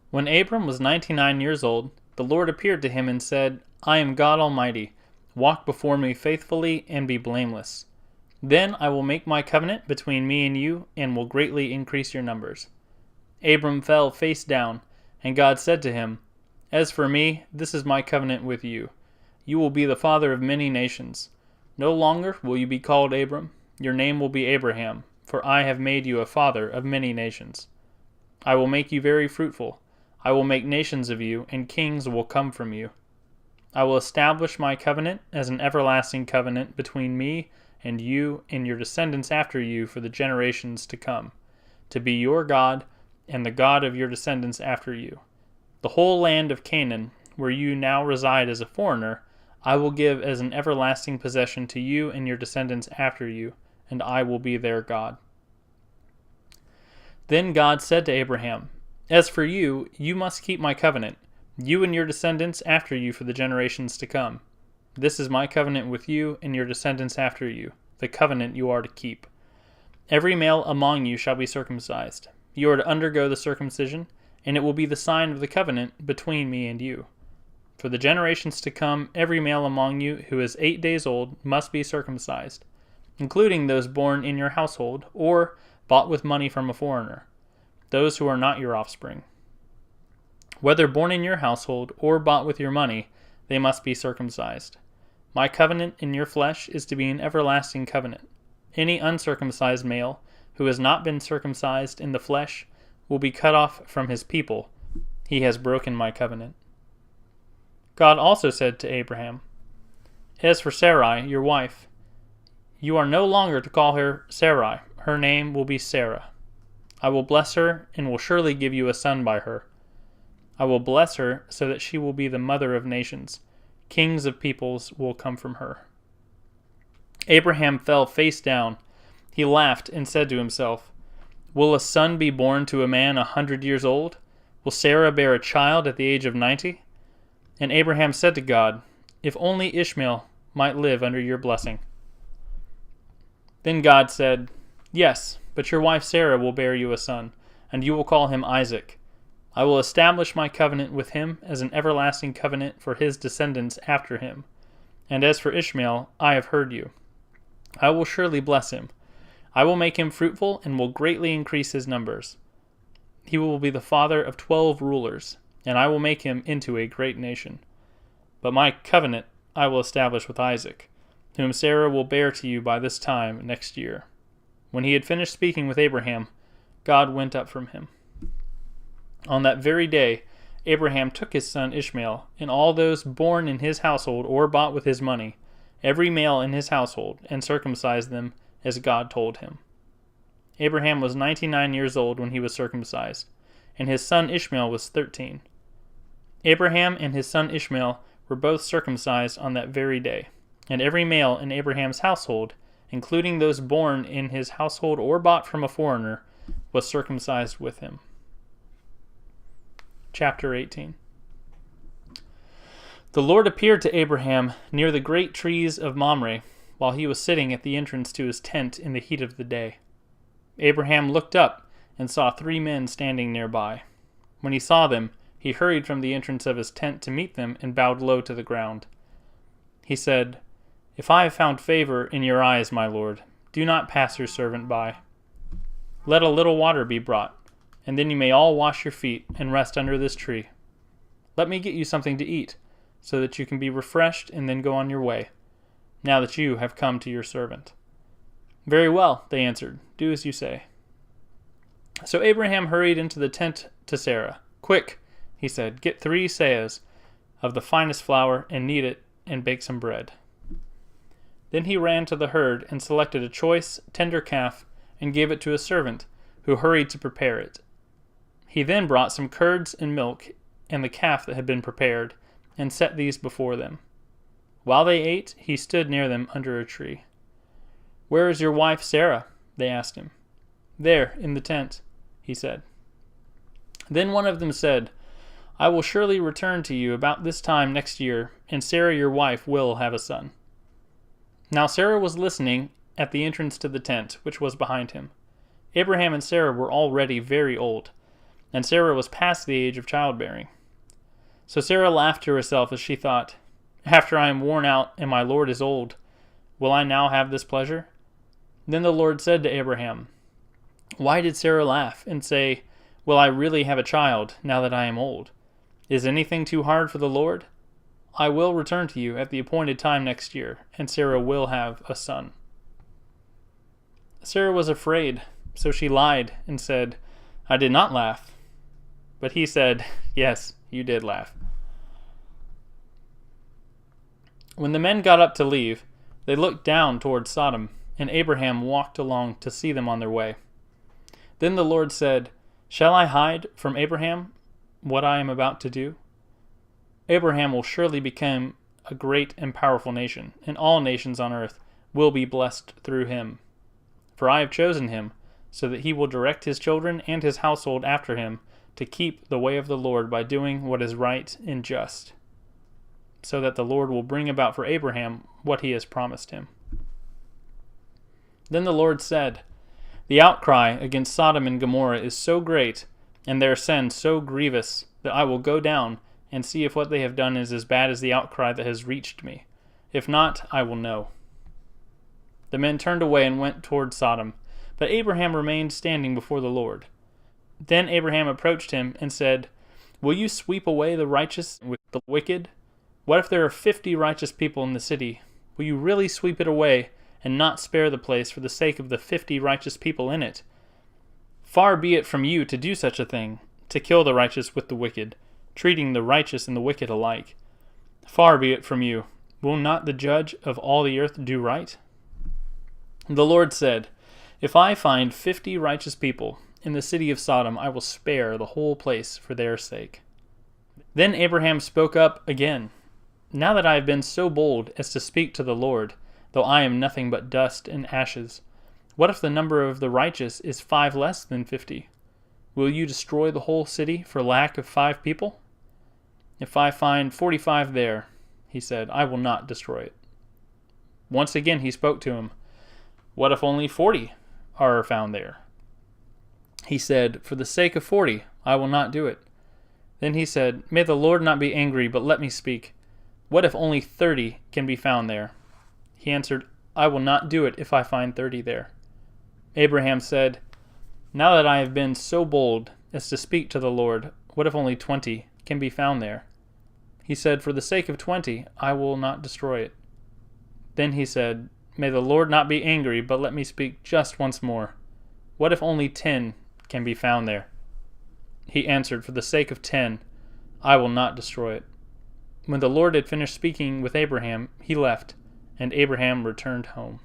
When Abram was 99 years old, the Lord appeared to him and said, I am God Almighty. Walk before me faithfully and be blameless. Then I will make my covenant between me and you, and will greatly increase your numbers. Abram fell face down, and God said to him, As for me, this is my covenant with you. You will be the father of many nations. No longer will you be called Abram. Your name will be Abraham, for I have made you a father of many nations. I will make you very fruitful. I will make nations of you, and kings will come from you. I will establish my covenant as an everlasting covenant between me and you and your descendants after you for the generations to come, to be your God and the God of your descendants after you. The whole land of Canaan, where you now reside as a foreigner, I will give as an everlasting possession to you and your descendants after you, and I will be their God. Then God said to Abraham, As for you, you must keep my covenant, you and your descendants after you for the generations to come. This is my covenant with you and your descendants after you, the covenant you are to keep. Every male among you shall be circumcised. You are to undergo the circumcision, and it will be the sign of the covenant between me and you. For the generations to come, every male among you who is 8 days old must be circumcised, including those born in your household or bought with money from a foreigner, those who are not your offspring. Whether born in your household or bought with your money, they must be circumcised. My covenant in your flesh is to be an everlasting covenant. Any uncircumcised male who has not been circumcised in the flesh will be cut off from his people. He has broken my covenant. God also said to Abraham, As for Sarai, your wife, you are no longer to call her Sarai. Her name will be Sarah. I will bless her and will surely give you a son by her. I will bless her so that she will be the mother of nations. Kings of peoples will come from her. Abraham fell face down. He laughed and said to himself, Will a son be born to a man 100 years old? Will Sarah bear a child at the age of 90? And Abraham said to God, If only Ishmael might live under your blessing. Then God said, Yes, but your wife Sarah will bear you a son, and you will call him Isaac. I will establish my covenant with him as an everlasting covenant for his descendants after him. And as for Ishmael, I have heard you. I will surely bless him. I will make him fruitful and will greatly increase his numbers. He will be the father of 12 rulers, and I will make him into a great nation. But my covenant I will establish with Isaac, whom Sarah will bear to you by this time next year. When he had finished speaking with Abraham, God went up from him. On that very day, Abraham took his son Ishmael, and all those born in his household or bought with his money, every male in his household, and circumcised them as God told him. Abraham was 99 years old when he was circumcised, and his son Ishmael was 13. Abraham and his son Ishmael were both circumcised on that very day, and every male in Abraham's household, including those born in his household or bought from a foreigner, was circumcised with him. Chapter 18. The Lord appeared to Abraham near the great trees of Mamre, while he was sitting at the entrance to his tent in the heat of the day. Abraham looked up and saw 3 men standing nearby. When he saw them, he hurried from the entrance of his tent to meet them and bowed low to the ground. He said, If I have found favor in your eyes, my lord, do not pass your servant by. Let a little water be brought, and then you may all wash your feet and rest under this tree. Let me get you something to eat, so that you can be refreshed and then go on your way, now that you have come to your servant. Very well, they answered, do as you say. So Abraham hurried into the tent to Sarah. Quick, he said, get 3 seahs of the finest flour and knead it and bake some bread. Then he ran to the herd and selected a choice, tender calf and gave it to a servant, who hurried to prepare it. He then brought some curds and milk and the calf that had been prepared, and set these before them. While they ate, he stood near them under a tree. Where is your wife Sarah? They asked him. There, in the tent, he said. Then one of them said, I will surely return to you about this time next year, and Sarah your wife will have a son. Now Sarah was listening at the entrance to the tent, which was behind him. Abraham and Sarah were already very old. and Sarah was past the age of childbearing. So Sarah laughed to herself as she thought, "After I am worn out and my Lord is old, will I now have this pleasure?" Then the Lord said to Abraham, "Why did Sarah laugh and say, 'Will I really have a child now that I am old?' Is anything too hard for the Lord? I will return to you at the appointed time next year, and Sarah will have a son." Sarah was afraid, so she lied and said, "I did not laugh." But he said, "Yes, you did laugh." When the men got up to leave, they looked down toward Sodom, and Abraham walked along to see them on their way. Then the Lord said, "Shall I hide from Abraham what I am about to do? Abraham will surely become a great and powerful nation, and all nations on earth will be blessed through him. For I have chosen him, so that he will direct his children and his household after him to keep the way of the Lord by doing what is right and just, so that the Lord will bring about for Abraham what he has promised him." Then the Lord said, "The outcry against Sodom and Gomorrah is so great, and their sin so grievous, that I will go down and see if what they have done is as bad as the outcry that has reached me. If not, I will know." The men turned away and went toward Sodom, but Abraham remained standing before the Lord. Then Abraham approached him and said, "Will you sweep away the righteous with the wicked? What if there are 50 righteous people in the city? Will you really sweep it away and not spare the place for the sake of the 50 righteous people in it? Far be it from you to do such a thing, to kill the righteous with the wicked, treating the righteous and the wicked alike. Far be it from you. Will not the judge of all the earth do right?" The Lord said, "If I find 50 righteous people in the city of Sodom, I will spare the whole place for their sake." Then Abraham spoke up again, "Now that I have been so bold as to speak to the Lord, though I am nothing but dust and ashes, what if the number of the righteous is 5 less than 50? Will you destroy the whole city for lack of 5 people? If I find 45 there," he said, "I will not destroy it." Once again he spoke to him, "What if only 40 are found there?" He said, "For the sake of 40, I will not do it." Then he said, "May the Lord not be angry, but let me speak. What if only 30 can be found there?" He answered, "I will not do it if I find 30 there." Abraham said, "Now that I have been so bold as to speak to the Lord, what if only 20 can be found there?" He said, "For the sake of 20, I will not destroy it." Then he said, "May the Lord not be angry, but let me speak just once more. What if only 10 can be found there?" He answered, "For the sake of 10, I will not destroy it." When the Lord had finished speaking with Abraham, he left, and Abraham returned home.